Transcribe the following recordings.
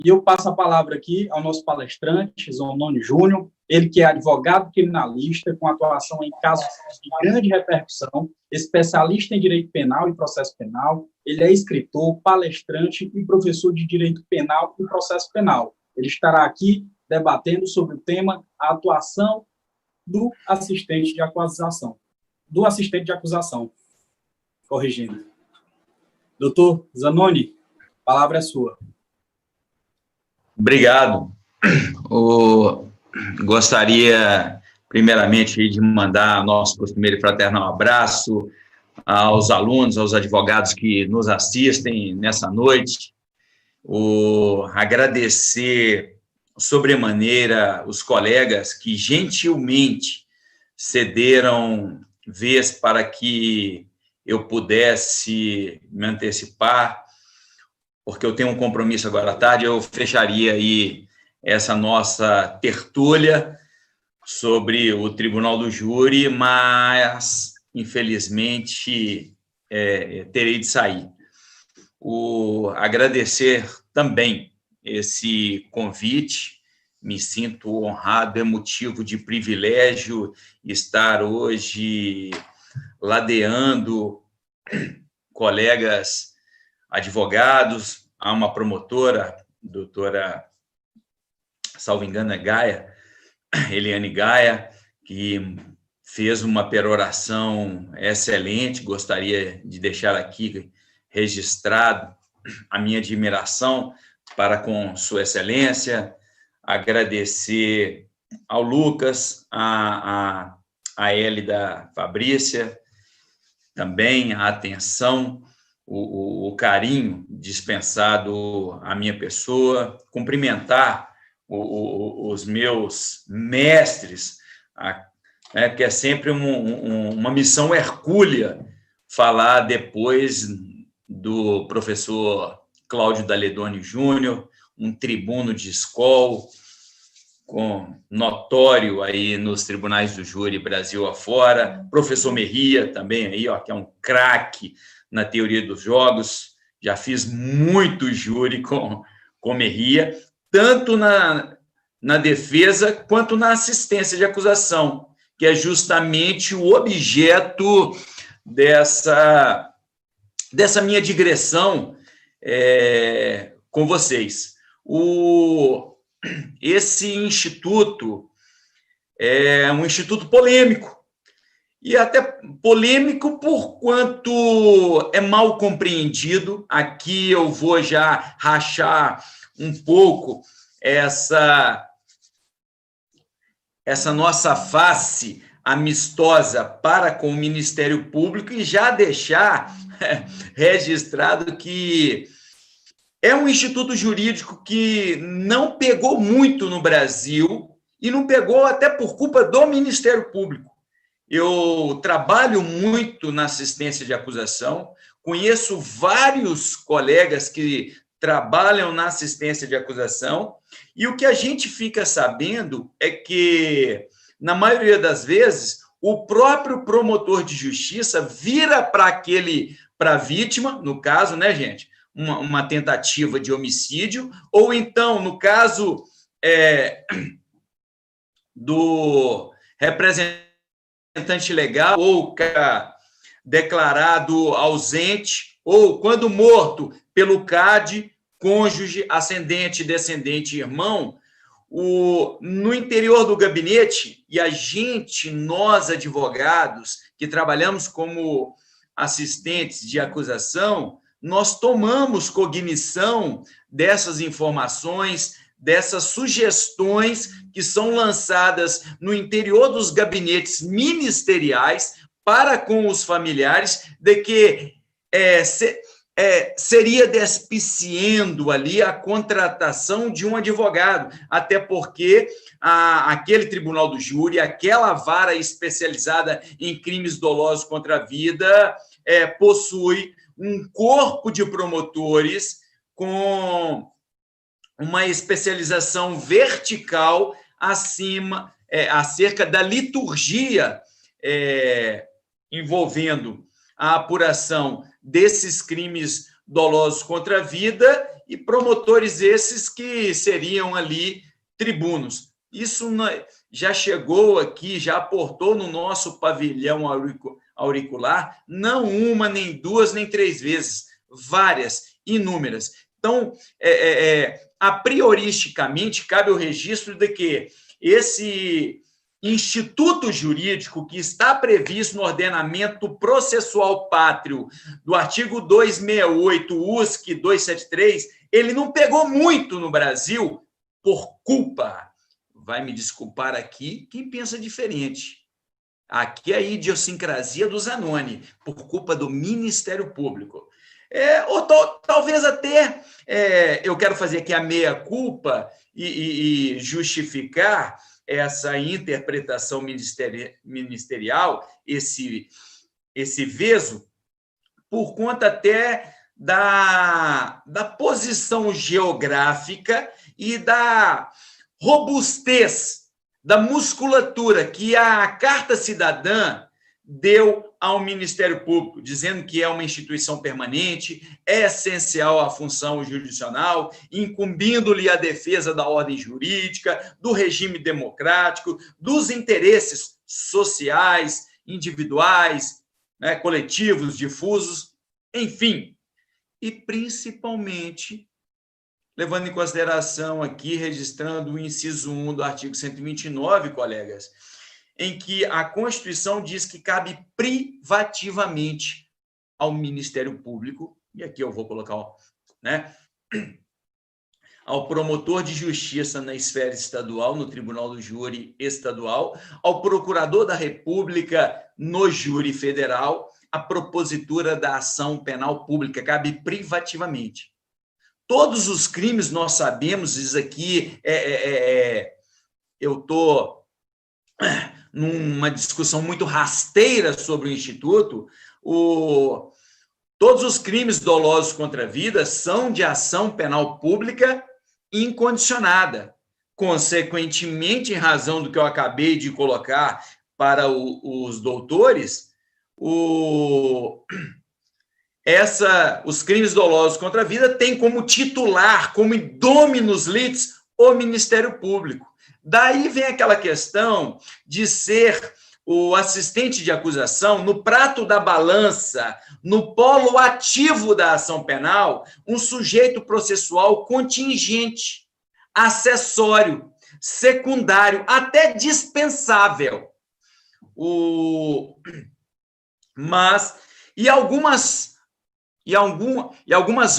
E eu passo a palavra aqui ao nosso palestrante, Zanoni Júnior, ele que é advogado criminalista com atuação em casos de grande repercussão, especialista em direito penal e processo penal. Ele é escritor, palestrante e professor de direito penal e processo penal. Ele estará aqui debatendo sobre o tema a atuação do assistente de acusação. Corrigindo. Doutor Zanoni, a palavra é sua. Obrigado. Gostaria, primeiramente, de mandar nosso costumeiro e fraternal abraço aos alunos, aos advogados que nos assistem nessa noite. Agradecer sobremaneira os colegas que gentilmente cederam vez para que eu pudesse me antecipar, porque eu tenho um compromisso agora à tarde. Eu fecharia aí essa nossa tertúlia sobre o Tribunal do Júri, mas, infelizmente, terei de sair. Agradecer também esse convite, me sinto honrado, é motivo de privilégio estar hoje ladeando colegas advogados. Há uma promotora, doutora, salvo engano, Eliane Gaia, que fez uma peroração excelente. Gostaria de deixar aqui registrado a minha admiração para com Sua Excelência, agradecer ao Lucas, a Hélida Fabrícia, também a atenção, o carinho dispensado à minha pessoa, cumprimentar os meus mestres, que é sempre uma missão hercúlea falar depois do professor Cláudio Daledoni Júnior, um tribuno de escola, notório aí nos tribunais do júri Brasil afora, professor Merria também aí, que é um craque na teoria dos jogos. Já fiz muito júri com Merria, tanto na defesa quanto na assistência de acusação, que é justamente o objeto dessa minha digressão com vocês. Esse instituto é um instituto polêmico, e até polêmico por quanto é mal compreendido. Aqui eu vou já rachar um pouco essa nossa face amistosa para com o Ministério Público e já deixar registrado que é um instituto jurídico que não pegou muito no Brasil, e não pegou até por culpa do Ministério Público. Eu trabalho muito na assistência de acusação, conheço vários colegas que trabalham na assistência de acusação, e o que a gente fica sabendo é que, na maioria das vezes, o próprio promotor de justiça vira para a vítima, no caso, né, gente? Uma tentativa de homicídio, ou então, no caso do representante legal, ou declarado ausente, ou quando morto pelo CAD, cônjuge, ascendente, descendente, irmão, no interior do gabinete, e nós advogados que trabalhamos como assistentes de acusação, nós tomamos cognição dessas informações, dessas sugestões que são lançadas no interior dos gabinetes ministeriais para com os familiares, de que seria despiciando ali a contratação de um advogado, até porque aquele tribunal do júri, aquela vara especializada em crimes dolosos contra a vida, possui um corpo de promotores com uma especialização vertical acerca da liturgia envolvendo a apuração desses crimes dolosos contra a vida e promotores esses que seriam ali tribunos. Isso já chegou aqui, já aportou no nosso pavilhão auricular, não uma, nem duas, nem três vezes, várias, inúmeras. Então, a prioristicamente, cabe o registro de que esse instituto jurídico que está previsto no ordenamento processual pátrio do artigo 268, USC 273, ele não pegou muito no Brasil por culpa, vai me desculpar aqui quem pensa diferente. Aqui é a idiosincrasia do Zanoni, por culpa do Ministério Público. Ou talvez até, eu quero fazer aqui a meia-culpa e justificar essa interpretação ministerial, esse veso, por conta até da posição geográfica e da robustez, da musculatura que a Carta Cidadã deu ao Ministério Público, dizendo que é uma instituição permanente, é essencial à função jurisdicional, incumbindo-lhe a defesa da ordem jurídica, do regime democrático, dos interesses sociais, individuais, né, coletivos, difusos, enfim, e principalmente levando em consideração aqui, registrando o inciso 1 do artigo 129, colegas, em que a Constituição diz que cabe privativamente ao Ministério Público, e aqui eu vou colocar, né, ao promotor de justiça na esfera estadual, no Tribunal do Júri Estadual, ao procurador da República no Júri Federal, a propositura da ação penal pública, cabe privativamente. Todos os crimes nós sabemos, isso aqui eu estou numa discussão muito rasteira sobre o Instituto, todos os crimes dolosos contra a vida são de ação penal pública incondicionada. Consequentemente, em razão do que eu acabei de colocar para os doutores, os crimes dolosos contra a vida têm como titular, como dominus litis, o Ministério Público. Daí vem aquela questão de ser o assistente de acusação, no prato da balança, no polo ativo da ação penal, um sujeito processual contingente, acessório, secundário, até dispensável. E algumas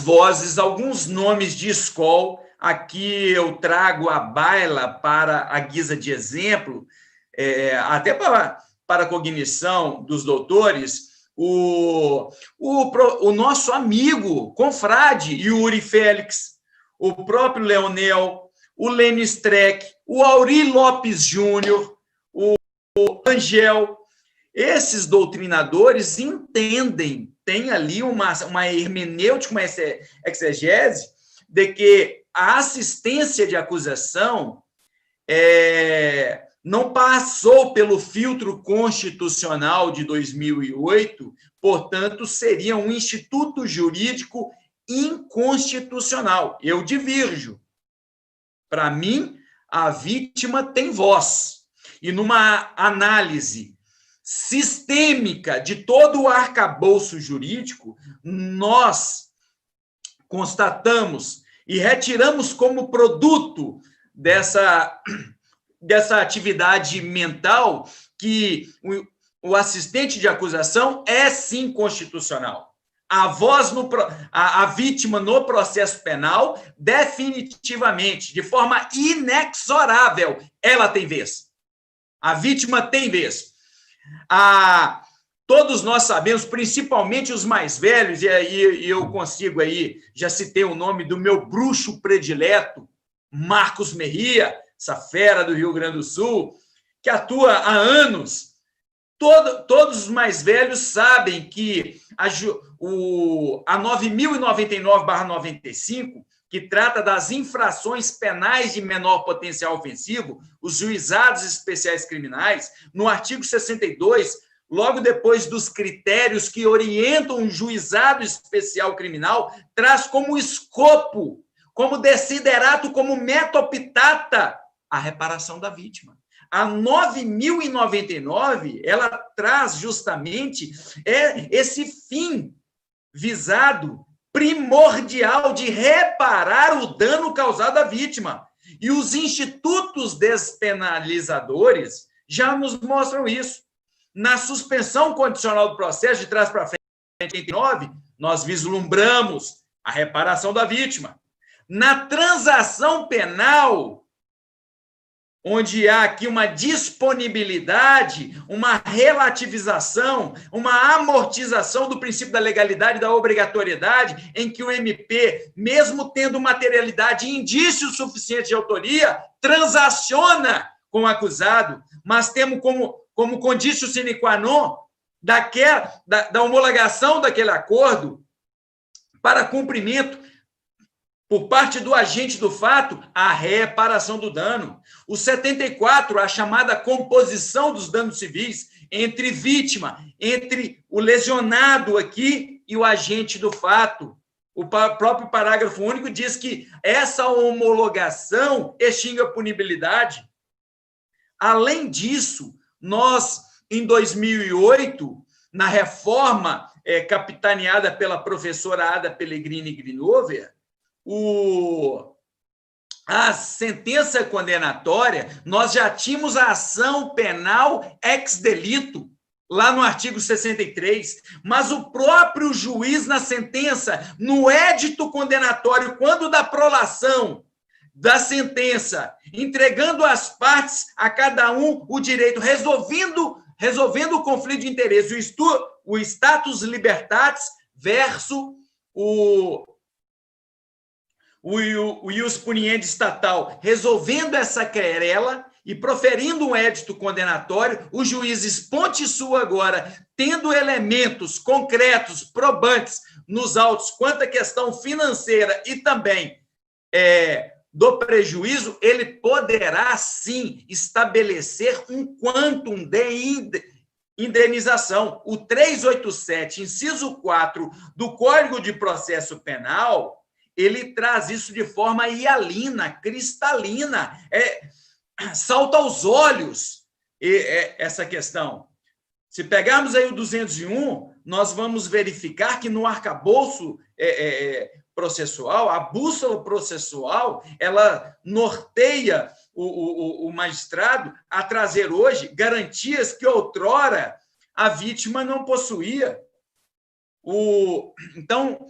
vozes, alguns nomes de escola, aqui eu trago à baila para a guisa de exemplo, até para a cognição dos doutores, o nosso amigo, confrade, Yuri Félix, o próprio Leonel, o Lênin Streck, o Auri Lopes Júnior, o Angel. Esses doutrinadores entendem, tem ali uma hermenêutica, uma exegese, de que a assistência de acusação não passou pelo filtro constitucional de 2008, portanto, seria um instituto jurídico inconstitucional. Eu divirjo. Para mim, a vítima tem voz. E numa análise sistêmica de todo o arcabouço jurídico, nós constatamos e retiramos como produto dessa atividade mental que o assistente de acusação é sim constitucional. A vítima no processo penal, definitivamente, de forma inexorável, ela tem vez. A vítima tem vez. Todos nós sabemos, principalmente os mais velhos, e aí eu consigo aí, já citei o nome do meu bruxo predileto, Marcos Merria, essa fera do Rio Grande do Sul, que atua há anos. Todos os mais velhos sabem que a 9.099/95, que trata das infrações penais de menor potencial ofensivo, os juizados especiais criminais, no artigo 62, logo depois dos critérios que orientam um juizado especial criminal, traz como escopo, como desiderato, como meta optata, a reparação da vítima. A 9.099, ela traz justamente esse fim visado, primordial, de reparar o dano causado à vítima. E os institutos despenalizadores já nos mostram isso. Na suspensão condicional do processo, de trás para frente, 89, nós vislumbramos a reparação da vítima. Na transação penal, onde há aqui uma disponibilidade, uma relativização, uma amortização do princípio da legalidade e da obrigatoriedade, em que o MP, mesmo tendo materialidade e indício suficiente de autoria, transaciona com o acusado, mas temos como condício sine qua non da homologação daquele acordo para cumprimento por parte do agente do fato, a reparação do dano. O 74, a chamada composição dos danos civis entre vítima, entre o lesionado aqui e o agente do fato. O próprio parágrafo único diz que essa homologação extingue a punibilidade. Além disso, nós, em 2008, na reforma capitaneada pela professora Ada Pellegrini Grinover, a sentença condenatória, nós já tínhamos a ação penal ex delito, lá no artigo 63, mas o próprio juiz, na sentença, no édito condenatório, quando da prolação da sentença, entregando às partes, a cada um, o direito, resolvendo o conflito de interesse, o status libertatis versus o ius puniendi estatal, resolvendo essa querela e proferindo um édito condenatório, o juiz exponte sua agora, tendo elementos concretos, probantes nos autos quanto à questão financeira e também do prejuízo, ele poderá, sim, estabelecer um quantum de indenização. O 387, inciso 4 do Código de Processo Penal, ele traz isso de forma hialina, cristalina, salta aos olhos essa questão. Se pegarmos aí o 201, nós vamos verificar que no arcabouço processual, a bússola processual, ela norteia o magistrado a trazer hoje garantias que outrora a vítima não possuía. Então,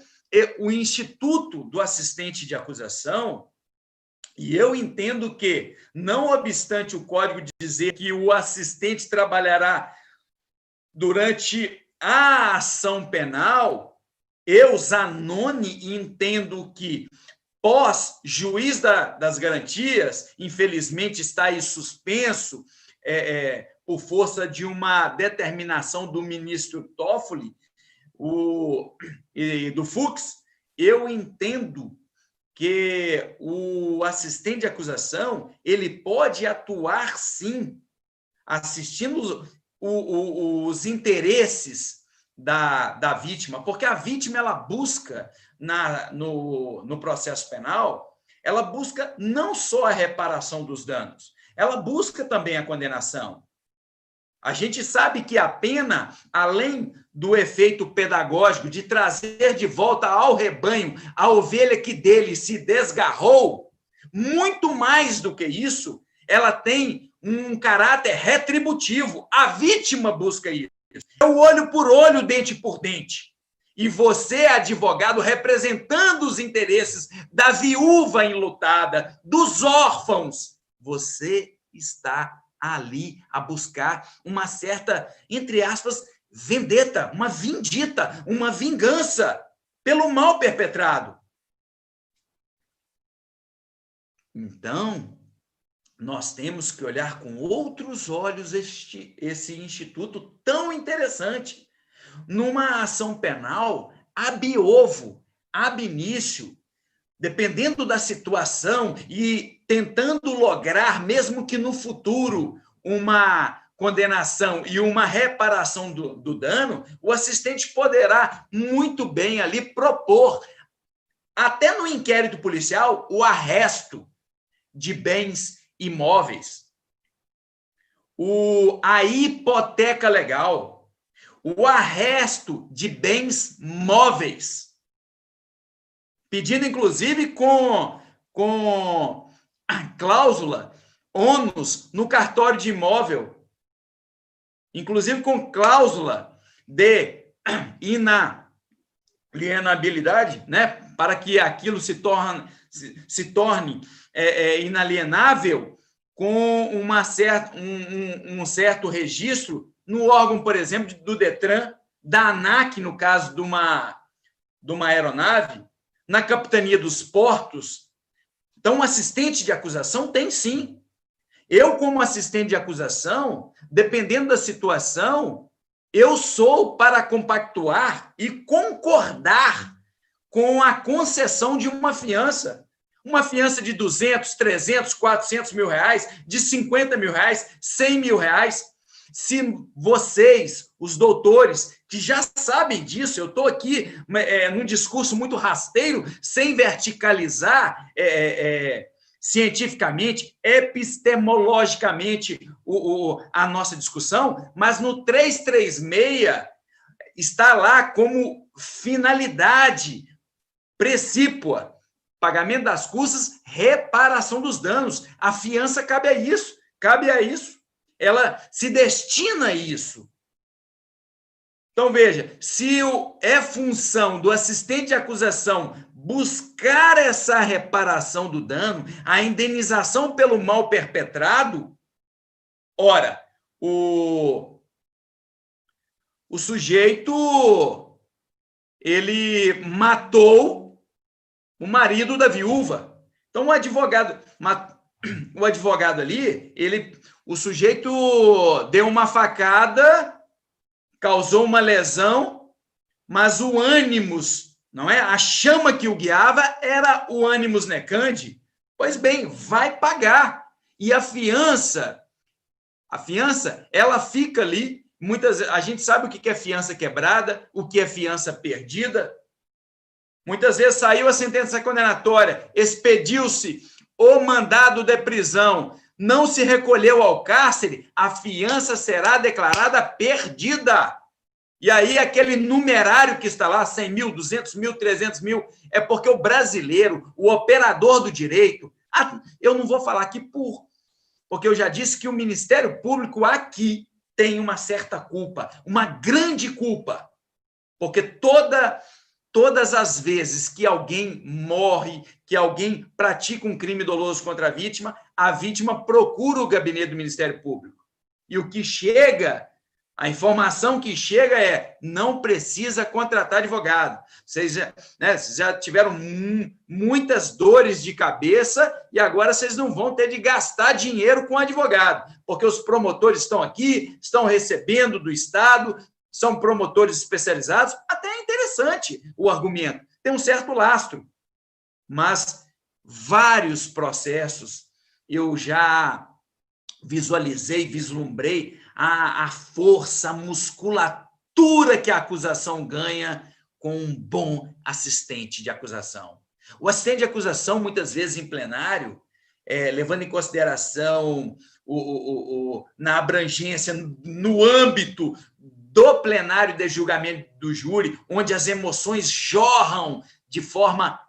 o Instituto do Assistente de Acusação, e eu entendo que, não obstante o Código dizer que o assistente trabalhará durante a ação penal, eu, Zanoni, entendo que, pós-juiz das garantias, infelizmente está aí suspenso por força de uma determinação do ministro Toffoli, e do Fux, eu entendo que o assistente de acusação ele pode atuar, sim, assistindo os interesses da vítima, porque a vítima ela busca, no processo penal, ela busca não só a reparação dos danos, ela busca também a condenação. A gente sabe que a pena, além do efeito pedagógico de trazer de volta ao rebanho a ovelha que dele se desgarrou, muito mais do que isso, ela tem um caráter retributivo. A vítima busca isso. É o olho por olho, dente por dente. E você, advogado, representando os interesses da viúva enlutada, dos órfãos, você está ali a buscar uma certa, entre aspas, vendetta, uma vindita, uma vingança pelo mal perpetrado. Então, nós temos que olhar com outros olhos esse instituto tão interessante. Numa ação penal, ab ovo, ab início, dependendo da situação e tentando lograr, mesmo que no futuro, uma condenação e uma reparação do dano, o assistente poderá muito bem ali propor, até no inquérito policial, o arresto de bens imóveis, a hipoteca legal, o arresto de bens móveis, pedido inclusive com a cláusula ônus no cartório de imóvel, inclusive com cláusula de inalienabilidade, né, para que aquilo se torne inalienável com um certo registro no órgão, por exemplo, do Detran, da ANAC, no caso de uma aeronave, na capitania dos portos. Então, um assistente de acusação tem sim. Eu, como assistente de acusação, dependendo da situação, eu sou para compactuar e concordar com a concessão de uma fiança de 200, 300, 400 mil reais, de 50 mil reais, 100 mil reais. Se vocês, os doutores, que já sabem disso, eu estou aqui num discurso muito rasteiro, sem verticalizar cientificamente, epistemologicamente a nossa discussão, mas no 336 está lá como finalidade precípua, pagamento das custas, reparação dos danos. A fiança cabe a isso. Ela se destina a isso. Então, veja, se é função do assistente de acusação buscar essa reparação do dano, a indenização pelo mal perpetrado, ora, o sujeito, ele matou o marido da viúva. Então, o advogado ali, o sujeito deu uma facada, causou uma lesão, mas o ânimos, não é? A chama que o guiava era o ânimos necandi. Pois bem, vai pagar. E a fiança, ela fica ali. A gente sabe o que é fiança quebrada, o que é fiança perdida. Muitas vezes saiu a sentença condenatória, expediu-se o mandado de prisão, não se recolheu ao cárcere, a fiança será declarada perdida. E aí aquele numerário que está lá, 100 mil, 200 mil, 300 mil, é porque o brasileiro, o operador do direito, eu não vou falar aqui porque eu já disse que o Ministério Público aqui tem uma certa culpa, uma grande culpa, porque todas as vezes que alguém morre, que alguém pratica um crime doloso contra a vítima procura o gabinete do Ministério Público. E o que chega, a informação que chega é: não precisa contratar advogado. Vocês já tiveram muitas dores de cabeça e agora vocês não vão ter de gastar dinheiro com advogado, porque os promotores estão aqui, estão recebendo do Estado, são promotores especializados. Até é interessante o argumento, tem um certo lastro, mas vários processos eu já visualizei, vislumbrei a força, a musculatura que a acusação ganha com um bom assistente de acusação. O assistente de acusação, muitas vezes em plenário, levando em consideração na abrangência, no âmbito do plenário de julgamento do júri, onde as emoções jorram de forma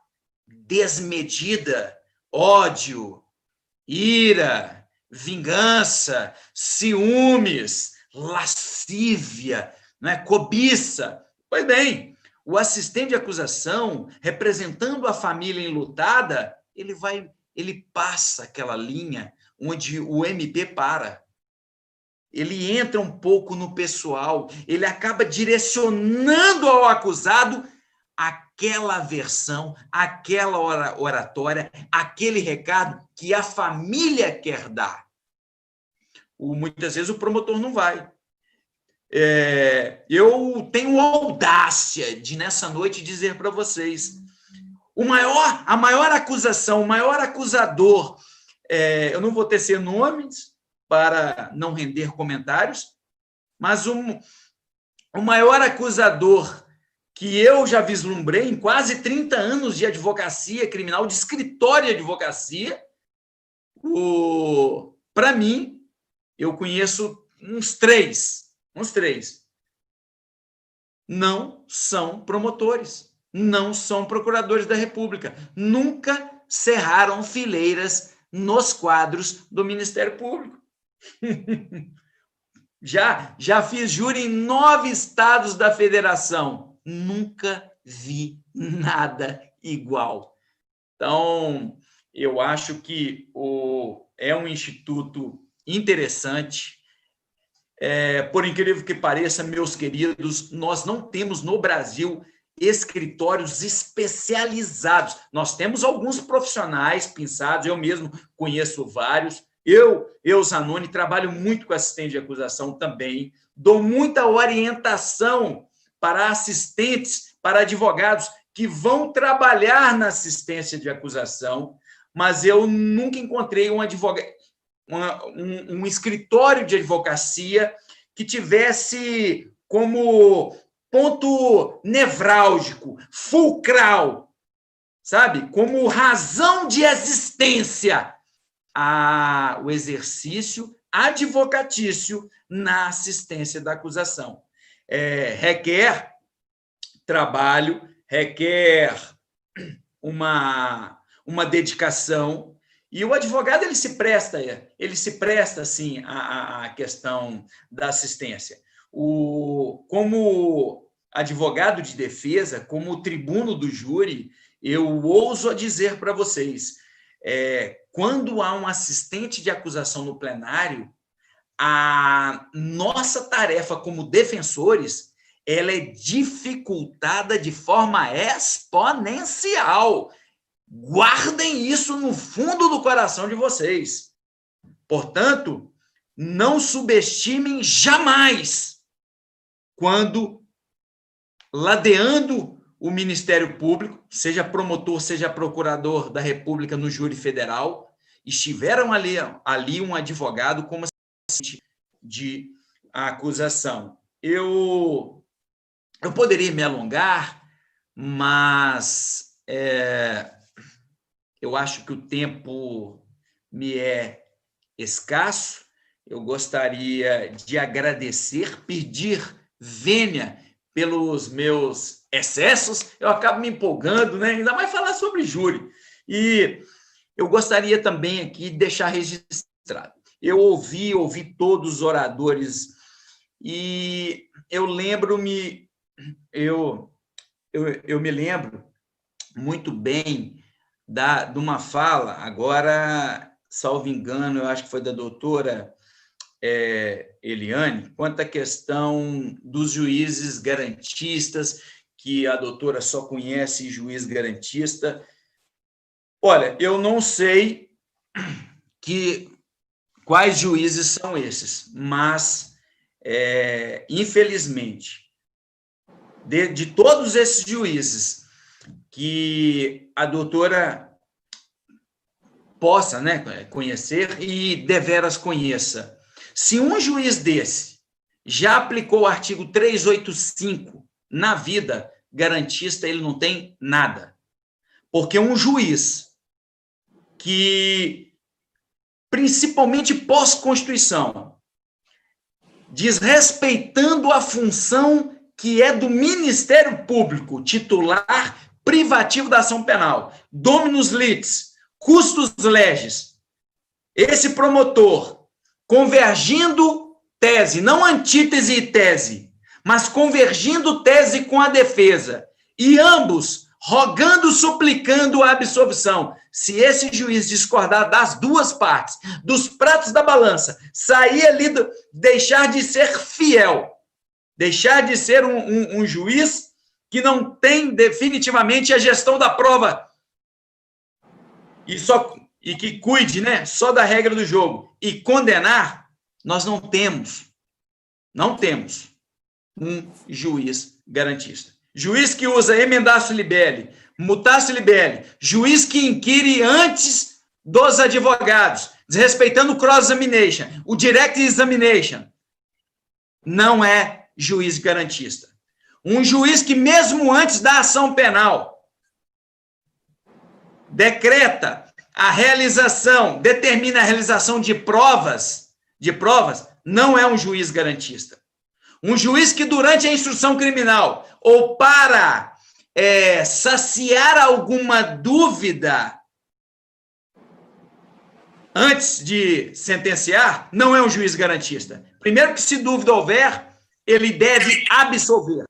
desmedida, ódio, ira, vingança, ciúmes, lascívia, cobiça. Pois bem, o assistente de acusação, representando a família enlutada, ele passa aquela linha onde o MP para. Ele entra um pouco no pessoal, ele acaba direcionando ao acusado aquela versão, aquela oratória, aquele recado que a família quer dar. Muitas vezes o promotor não vai. Eu tenho audácia de, nessa noite, dizer para vocês, a maior acusação, o maior acusador, eu não vou tecer nomes, para não render comentários, mas o maior acusador que eu já vislumbrei em quase 30 anos de advocacia criminal, de escritório de advocacia, para mim, eu conheço uns três. Não são promotores, não são procuradores da República, nunca cerraram fileiras nos quadros do Ministério Público. Já fiz júri em 9 estados da federação, nunca vi nada igual. Então, eu acho que é um instituto interessante. Por incrível que pareça, meus queridos, nós não temos no Brasil escritórios especializados. Nós temos alguns profissionais pensados, eu mesmo conheço vários. Eu, Zanoni, trabalho muito com assistente de acusação também, dou muita orientação para assistentes, para advogados que vão trabalhar na assistência de acusação, mas eu nunca encontrei um advogado, um escritório de advocacia que tivesse como ponto nevrálgico, fulcral, sabe? Como razão de existência o exercício advocatício na assistência da acusação. Requer trabalho, requer uma dedicação, e o advogado ele se presta assim à questão da assistência. Como advogado de defesa, como tribuno do júri, eu ouso dizer para vocês, quando há um assistente de acusação no plenário, a nossa tarefa como defensores, ela é dificultada de forma exponencial. Guardem isso no fundo do coração de vocês. Portanto, não subestimem jamais quando, ladeando o Ministério Público, seja promotor, seja procurador da República no júri federal, estiveram ali um advogado como assistente de acusação. Eu poderia me alongar, mas eu acho que o tempo me é escasso. Eu gostaria de agradecer, pedir vênia pelos meus excessos. Eu acabo me empolgando, né? Ainda mais falar sobre júri. E eu gostaria também aqui de deixar registrado. Eu ouvi todos os oradores e eu me lembro muito bem de uma fala, agora, salvo engano, eu acho que foi da doutora Eliane, quanto à questão dos juízes garantistas, que a doutora só conhece juiz garantista. Olha, eu não sei quais juízes são esses, mas, infelizmente, de todos esses juízes que a doutora possa, né, conhecer e deveras conheça, se um juiz desse já aplicou o artigo 385 na vida garantista, ele não tem nada. Porque um juiz que, principalmente pós-Constituição, desrespeitando a função que é do Ministério Público, titular privativo da ação penal, dominus litis, custos legis, esse promotor, convergindo tese, não antítese e tese, mas convergindo tese com a defesa, e ambos rogando, suplicando a absolvição. Se esse juiz discordar das duas partes, dos pratos da balança, sair ali, deixar de ser fiel, deixar de ser um juiz que não tem definitivamente a gestão da prova e que cuide, né, só da regra do jogo, e condenar, nós não temos um juiz garantista. Juiz que usa emendaço libelli, mutatio libelli, juiz que inquire antes dos advogados, desrespeitando o cross-examination, o direct examination, não é juiz garantista. Um juiz que, mesmo antes da ação penal, decreta a realização, determina a realização de provas, não é um juiz garantista. Um juiz que, durante a instrução criminal, ou para saciar alguma dúvida antes de sentenciar, não é um juiz garantista. Primeiro que, se dúvida houver, ele deve absolver.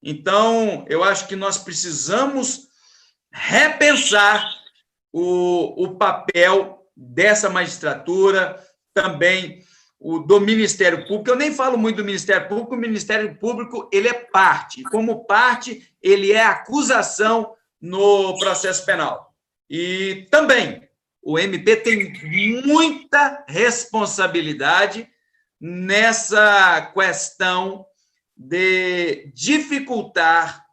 Então, eu acho que nós precisamos repensar o papel dessa magistratura, também do Ministério Público. Eu nem falo muito do Ministério Público, o Ministério Público, ele é parte. Como parte, ele é acusação no processo penal. E também, o MP tem muita responsabilidade nessa questão de dificultar,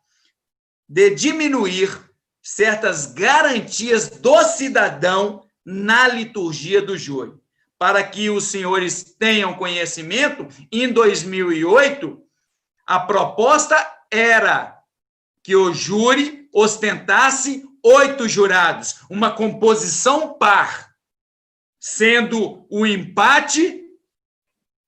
de diminuir certas garantias do cidadão na liturgia do júri. Para que os senhores tenham conhecimento, em 2008, a proposta era que o júri ostentasse 8 jurados, uma composição par, sendo o empate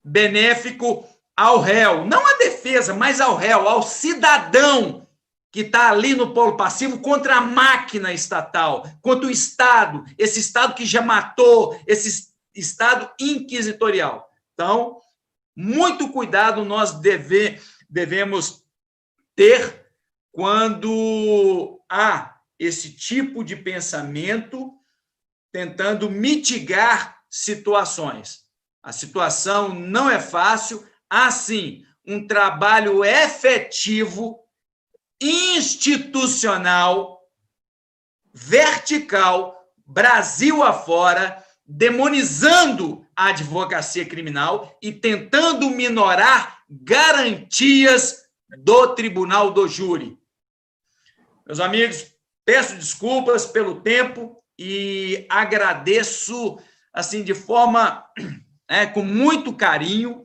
benéfico ao réu, não à defesa, mas ao réu, ao cidadão que está ali no polo passivo contra a máquina estatal, contra o Estado, esse Estado que já matou, esse Estado inquisitorial. Então, muito cuidado nós devemos ter quando há esse tipo de pensamento tentando mitigar situações. A situação não é fácil, há sim um trabalho efetivo, institucional, vertical, Brasil afora, demonizando a advocacia criminal e tentando minorar garantias do tribunal do júri. Meus amigos, peço desculpas pelo tempo e agradeço, assim, de forma, com muito carinho,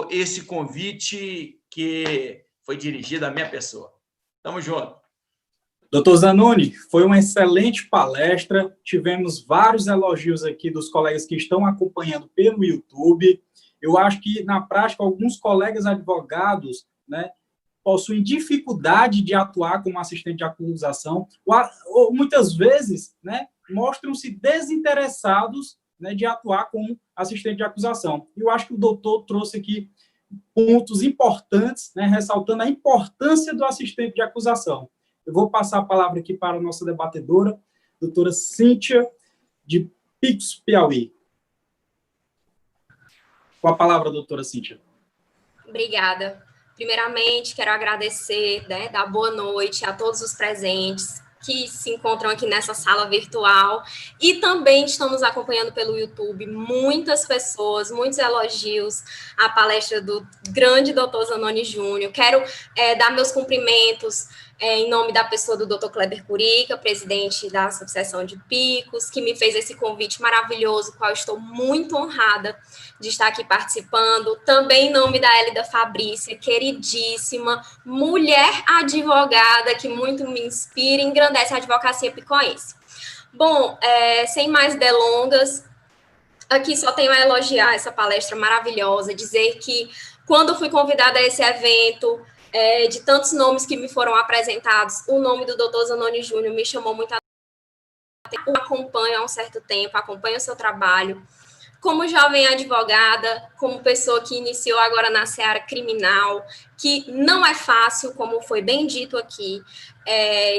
esse convite que foi dirigido à minha pessoa. Tamo junto. Doutor Zanoni, foi uma excelente palestra, tivemos vários elogios aqui dos colegas que estão acompanhando pelo YouTube. Eu acho que, na prática, alguns colegas advogados, né, possuem dificuldade de atuar como assistente de acusação, ou muitas vezes, né, mostram-se desinteressados, né, de atuar como assistente de acusação. Eu acho que o doutor trouxe aqui pontos importantes, né, ressaltando a importância do assistente de acusação. Eu vou passar a palavra aqui para a nossa debatedora, doutora Cíntia, de Picos, Piauí. Com a palavra, doutora Cíntia. Obrigada. Primeiramente, quero agradecer, né, dar boa noite a todos os presentes que se encontram aqui nessa sala virtual e também estamos acompanhando pelo YouTube muitas pessoas, muitos elogios à palestra do grande doutor Zanoni Júnior. Quero dar meus cumprimentos em nome da pessoa do doutor Kleber Curica, presidente da subseção de Picos, que me fez esse convite maravilhoso, qual estou muito honrada de estar aqui participando. Também em nome da Hélida Fabrícia, queridíssima, mulher advogada, que muito me inspira e engrandece a advocacia picoense. Bom, sem mais delongas, aqui só tenho a elogiar essa palestra maravilhosa, dizer que quando fui convidada a esse evento, de tantos nomes que me foram apresentados, o nome do doutor Zanoni Júnior me chamou muito a atenção. Eu acompanho há um certo tempo, acompanho o seu trabalho, como jovem advogada, como pessoa que iniciou agora na seara criminal, que não é fácil, como foi bem dito aqui,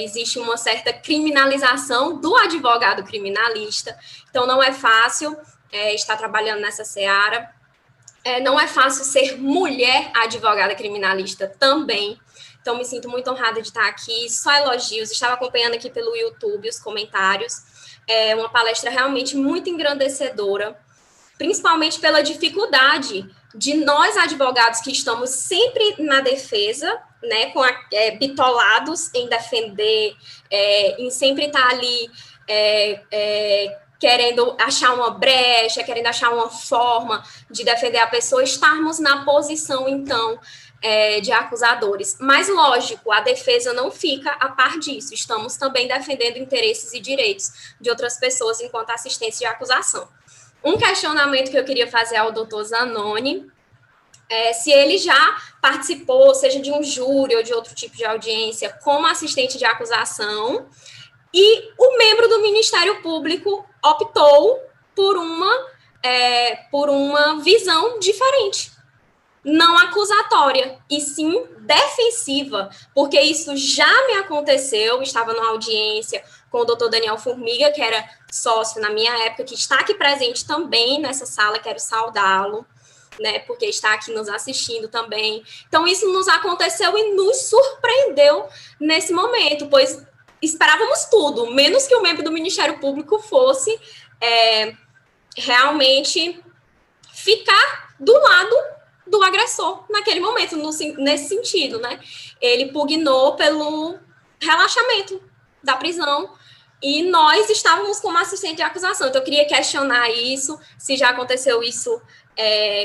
existe uma certa criminalização do advogado criminalista, então não é fácil estar trabalhando nessa seara. Não é fácil ser mulher advogada criminalista também. Então, me sinto muito honrada de estar aqui. Só elogios. Estava acompanhando aqui pelo YouTube os comentários. É uma palestra realmente muito engrandecedora, principalmente pela dificuldade de nós, advogados, que estamos sempre na defesa, né, bitolados em defender, em sempre estar ali querendo achar uma brecha, querendo achar uma forma de defender a pessoa, estarmos na posição, então, de acusadores. Mas, lógico, a defesa não fica a par disso. Estamos também defendendo interesses e direitos de outras pessoas enquanto assistência de acusação. Um questionamento que eu queria fazer ao doutor Zanoni é se ele já participou, seja de um júri ou de outro tipo de audiência, como assistente de acusação, e o membro do Ministério Público optou por uma visão diferente, não acusatória, e sim defensiva, porque isso já me aconteceu. Estava numa audiência com o doutor Daniel Formiga, que era sócio na minha época, que está aqui presente também nessa sala, quero saudá-lo, né, porque está aqui nos assistindo também. Então, isso nos aconteceu e nos surpreendeu nesse momento, pois esperávamos tudo, menos que o membro do Ministério Público fosse realmente ficar do lado do agressor naquele momento, nesse sentido, né? Ele pugnou pelo relaxamento da prisão e nós estávamos como assistente de acusação. Então, eu queria questionar isso, se já aconteceu isso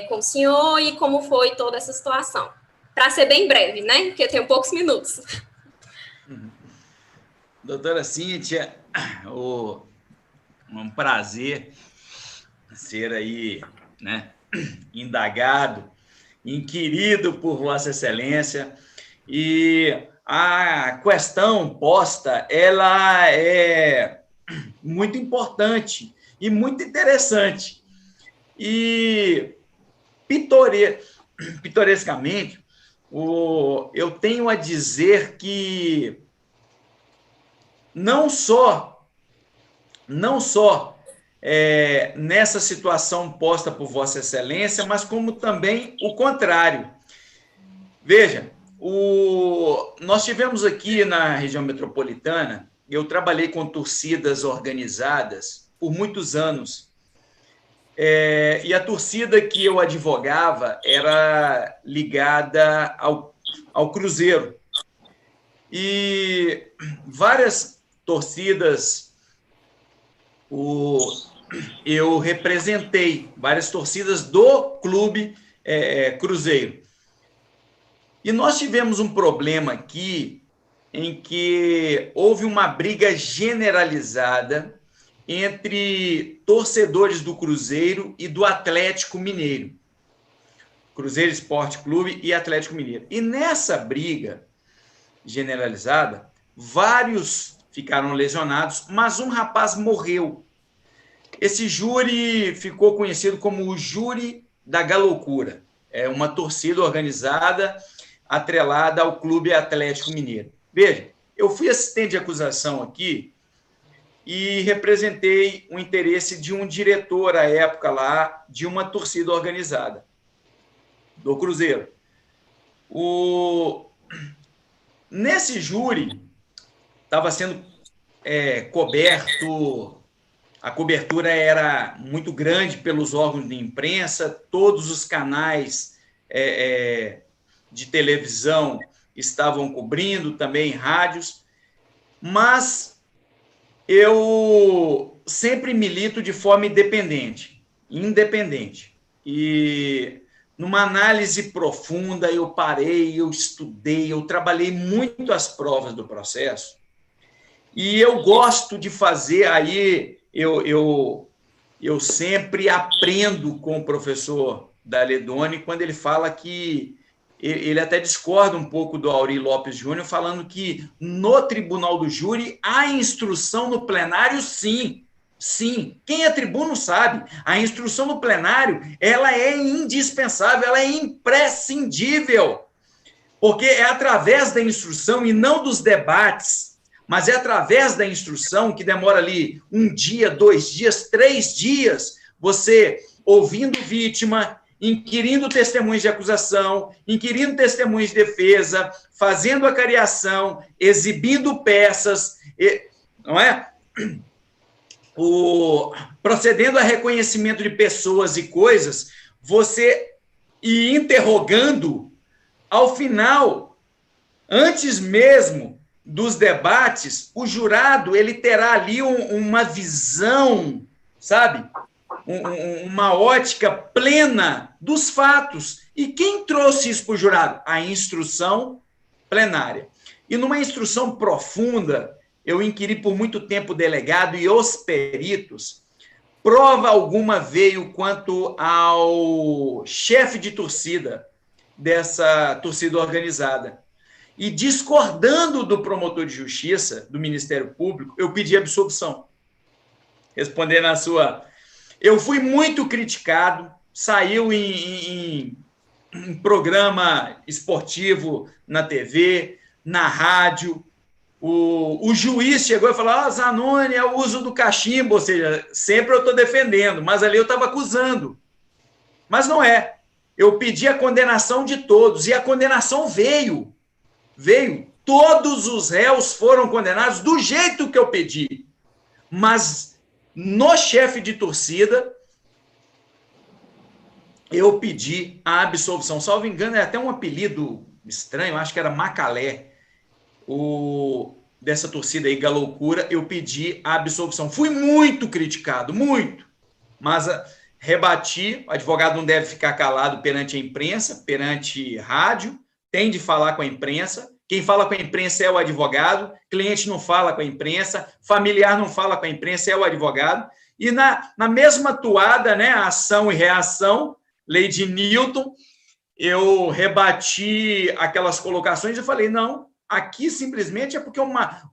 com o senhor e como foi toda essa situação. Para ser bem breve, né? Porque eu tenho poucos minutos. Doutora Cíntia, um prazer ser aí, né, indagado, inquirido por Vossa Excelência, e a questão posta, ela é muito importante e muito interessante. E, pitorescamente, eu tenho a dizer que não só nessa situação posta por Vossa Excelência, mas como também o contrário. Veja, nós tivemos aqui na região metropolitana, eu trabalhei com torcidas organizadas por muitos anos, e a torcida que eu advogava era ligada ao Cruzeiro. E várias torcidas eu representei, várias torcidas do clube Cruzeiro. E nós tivemos um problema aqui em que houve uma briga generalizada entre torcedores do Cruzeiro e do Atlético Mineiro. Cruzeiro Esporte Clube e Atlético Mineiro. E nessa briga generalizada, vários ficaram lesionados, mas um rapaz morreu. Esse júri ficou conhecido como o Júri da Galoucura. É uma torcida organizada atrelada ao Clube Atlético Mineiro. Veja, eu fui assistente de acusação aqui e representei o interesse de um diretor, à época lá, de uma torcida organizada do Cruzeiro. Nesse júri, estava sendo coberto, a cobertura era muito grande pelos órgãos de imprensa, todos os canais de televisão estavam cobrindo, também rádios, mas eu sempre milito de forma independente. E numa análise profunda, eu parei, eu estudei, eu trabalhei muito as provas do processo, e eu gosto de fazer, aí eu sempre aprendo com o professor Daledoni, quando ele fala que ele até discorda um pouco do Aurí Lopes Júnior, falando que no tribunal do júri há instrução no plenário, sim. Sim, quem é tribuno sabe, a instrução no plenário, ela é indispensável, ela é imprescindível, porque é através da instrução e não dos debates, mas é através da instrução que demora ali 1 dia, 2 dias, 3 dias, você ouvindo vítima, inquirindo testemunhos de acusação, inquirindo testemunhos de defesa, fazendo a cariação, exibindo peças, não é? Procedendo a reconhecimento de pessoas e coisas, você ir interrogando, ao final, antes mesmo dos debates, o jurado ele terá ali uma visão sabe? Uma ótica plena dos fatos. E quem trouxe isso para o jurado? A instrução plenária. E numa instrução profunda, eu inquiri por muito tempo o delegado e os peritos. Prova alguma veio quanto ao chefe de torcida dessa torcida organizada. E discordando do promotor de justiça, do Ministério Público, eu pedi absolvição. Respondendo a sua... Eu fui muito criticado, saiu em programa esportivo na TV, na rádio. O juiz chegou e falou: Zanoni é o uso do cachimbo, ou seja, sempre eu estou defendendo, mas ali eu estava acusando. Mas não é. Eu pedi a condenação de todos, e a condenação veio. Todos os réus foram condenados do jeito que eu pedi. Mas no chefe de torcida, eu pedi a absolvição. Salvo engano, é até um apelido estranho, acho que era Macalé, dessa torcida aí, Galoucura. Eu pedi a absolvição. Fui muito criticado, muito. Mas rebati, o advogado não deve ficar calado perante a imprensa, perante rádio, tem de falar com a imprensa. Quem fala com a imprensa é o advogado, cliente não fala com a imprensa, familiar não fala com a imprensa, é o advogado. E na mesma toada, né, ação e reação, lei de Newton, eu rebati aquelas colocações e falei, não, aqui simplesmente é porque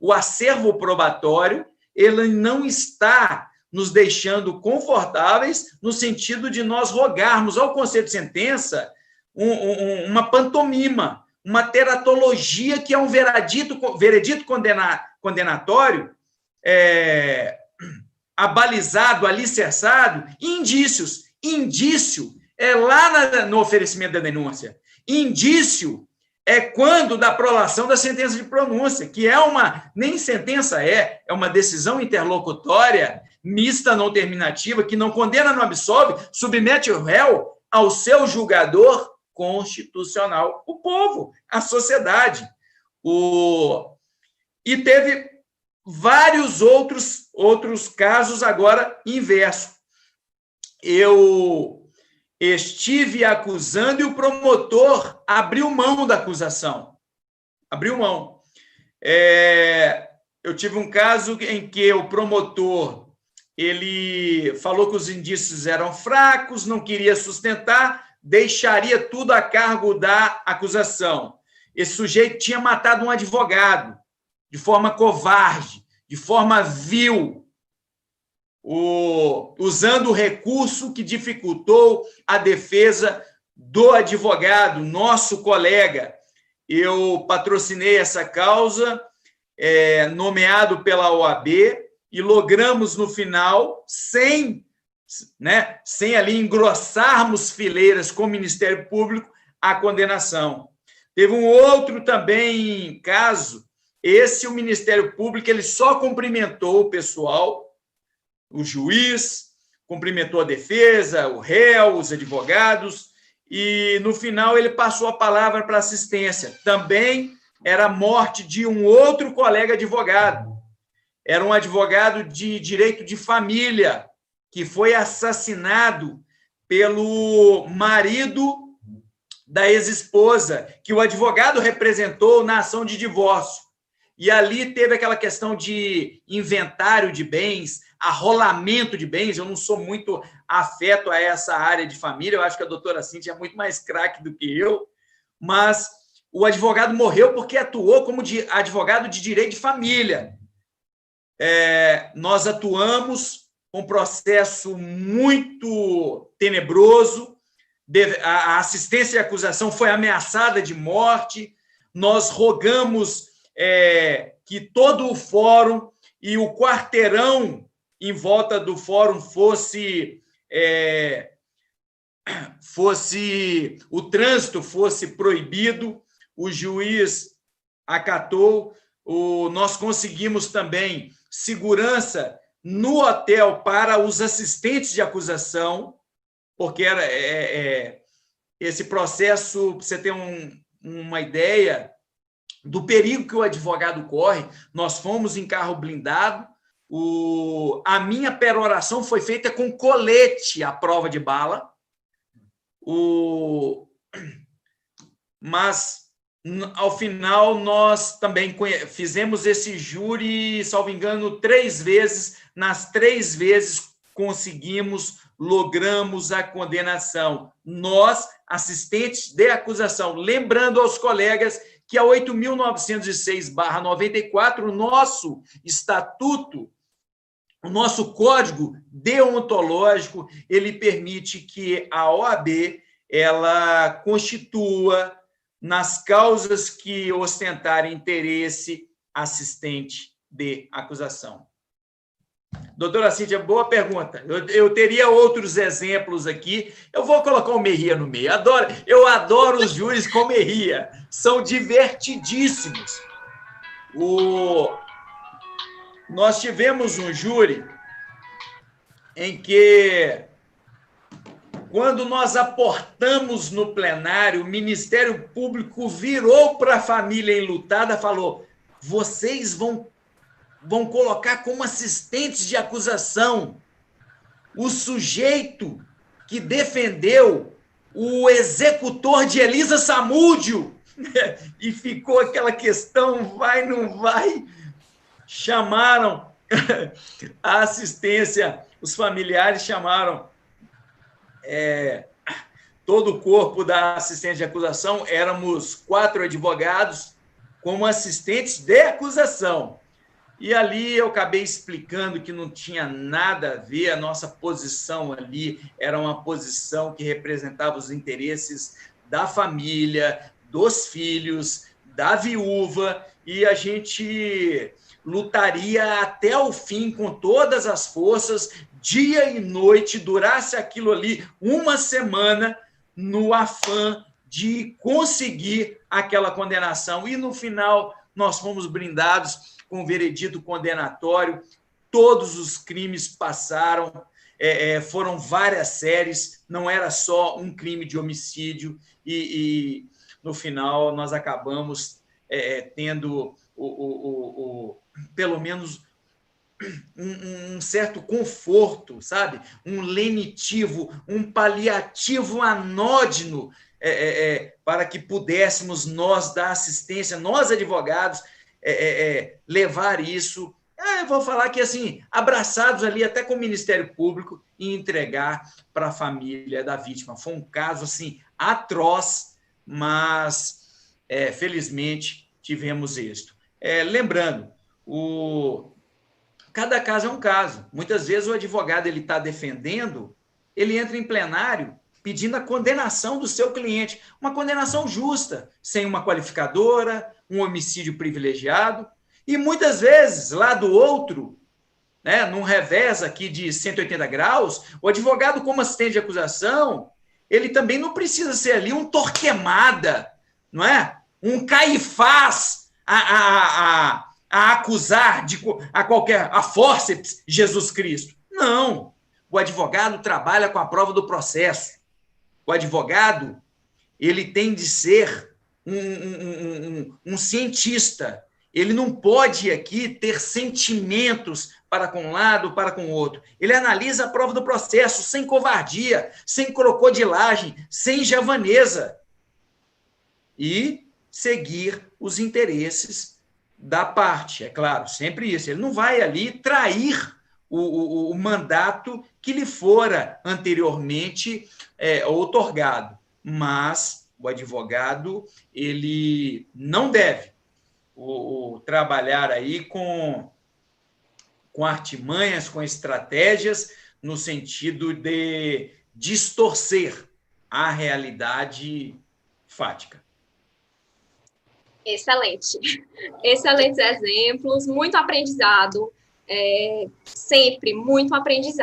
o acervo probatório ele não está nos deixando confortáveis no sentido de nós rogarmos ao Conselho de Sentença uma pantomima, uma teratologia que é um veredito condenatório abalizado, alicerçado, indícios. Indício é lá no oferecimento da denúncia. Indício é quando da prolação da sentença de pronúncia, que nem sentença é uma decisão interlocutória, mista não terminativa, que não condena, não absolve, submete o réu ao seu julgador constitucional, o povo, a sociedade. E teve vários outros casos agora inverso. Eu estive acusando e o promotor abriu mão da acusação. Abriu mão. Eu tive um caso em que o promotor ele falou que os indícios eram fracos, não queria sustentar, deixaria tudo a cargo da acusação. Esse sujeito tinha matado um advogado de forma covarde, de forma vil, usando o recurso que dificultou a defesa do advogado, nosso colega. Eu patrocinei essa causa, nomeado pela OAB, e logramos no final, sem ali engrossarmos fileiras com o Ministério Público, a condenação. Teve um outro também caso, o Ministério Público ele só cumprimentou o pessoal, o juiz, cumprimentou a defesa, o réu, os advogados, e no final ele passou a palavra para assistência. Também era a morte de um outro colega advogado. Era um advogado de direito de família, que foi assassinado pelo marido da ex-esposa, que o advogado representou na ação de divórcio. E ali teve aquela questão de inventário de bens, arrolamento de bens. Eu não sou muito afeto a essa área de família, eu acho que a doutora Cíntia é muito mais craque do que eu, mas o advogado morreu porque atuou como advogado de direito de família. Nós atuamos com um processo muito tenebroso, a assistência e acusação foi ameaçada de morte, nós rogamos que todo o fórum e o quarteirão em volta do fórum o trânsito fosse proibido, o juiz acatou, nós conseguimos também segurança no hotel para os assistentes de acusação, porque era esse processo, para você ter uma ideia do perigo que o advogado corre. Nós fomos em carro blindado, A minha peroração foi feita com colete à prova de bala. Mas, ao final, nós também fizemos esse júri, salvo engano, 3 vezes. Nas 3 vezes logramos a condenação. Nós, assistentes de acusação. Lembrando aos colegas que a 8.906/94, o nosso estatuto, o nosso código deontológico, ele permite que a OAB ela constitua, nas causas que ostentarem interesse, assistente de acusação. Doutora Cíntia, boa pergunta. Eu teria outros exemplos aqui. Eu vou colocar o Merria no meio. Eu adoro os júris com Merria. São divertidíssimos. Nós tivemos um júri em que, quando nós aportamos no plenário, o Ministério Público virou para a família enlutada e falou: vocês vão colocar como assistentes de acusação o sujeito que defendeu o executor de Elisa Samúdio. E ficou aquela questão, vai, não vai? Chamaram a assistência, os familiares chamaram todo o corpo da assistência de acusação, éramos 4 advogados como assistentes de acusação. E ali eu acabei explicando que não tinha nada a ver, a nossa posição ali era uma posição que representava os interesses da família, dos filhos, da viúva, e a gente lutaria até o fim com todas as forças, dia e noite, durasse aquilo ali 1 semana, no afã de conseguir aquela condenação. E no final nós fomos brindados com o veredito condenatório, todos os crimes passaram, foram várias séries, não era só um crime de homicídio, e no final nós acabamos tendo pelo menos um certo conforto, sabe? Um lenitivo, um paliativo anódino, para que pudéssemos nós da assistência, nós advogados, levar isso, eu vou falar que assim, abraçados ali até com o Ministério Público, e entregar para a família da vítima. Foi um caso assim atroz, mas felizmente tivemos êxito. Lembrando, cada caso é um caso. Muitas vezes o advogado ele está defendendo, ele entra em plenário pedindo a condenação do seu cliente, uma condenação justa, sem uma qualificadora, um homicídio privilegiado, e muitas vezes, lá do outro, né, num revés aqui de 180 graus, o advogado como assistente de acusação, ele também não precisa ser ali um Torquemada, não é? Um Caifás a acusar a fórceps Jesus Cristo. Não. O advogado trabalha com a prova do processo. O advogado, ele tem de ser um cientista. Ele não pode aqui ter sentimentos para com um lado, para com o outro. Ele analisa a prova do processo sem covardia, sem crocodilagem, sem javanesa. E seguir os interesses da parte, é claro, sempre isso. Ele não vai ali trair o mandato que lhe fora anteriormente outorgado. Mas o advogado, ele não deve trabalhar aí com artimanhas, com estratégias, no sentido de distorcer a realidade fática. Excelente. Excelentes exemplos, muito aprendizado, sempre muito aprendizado.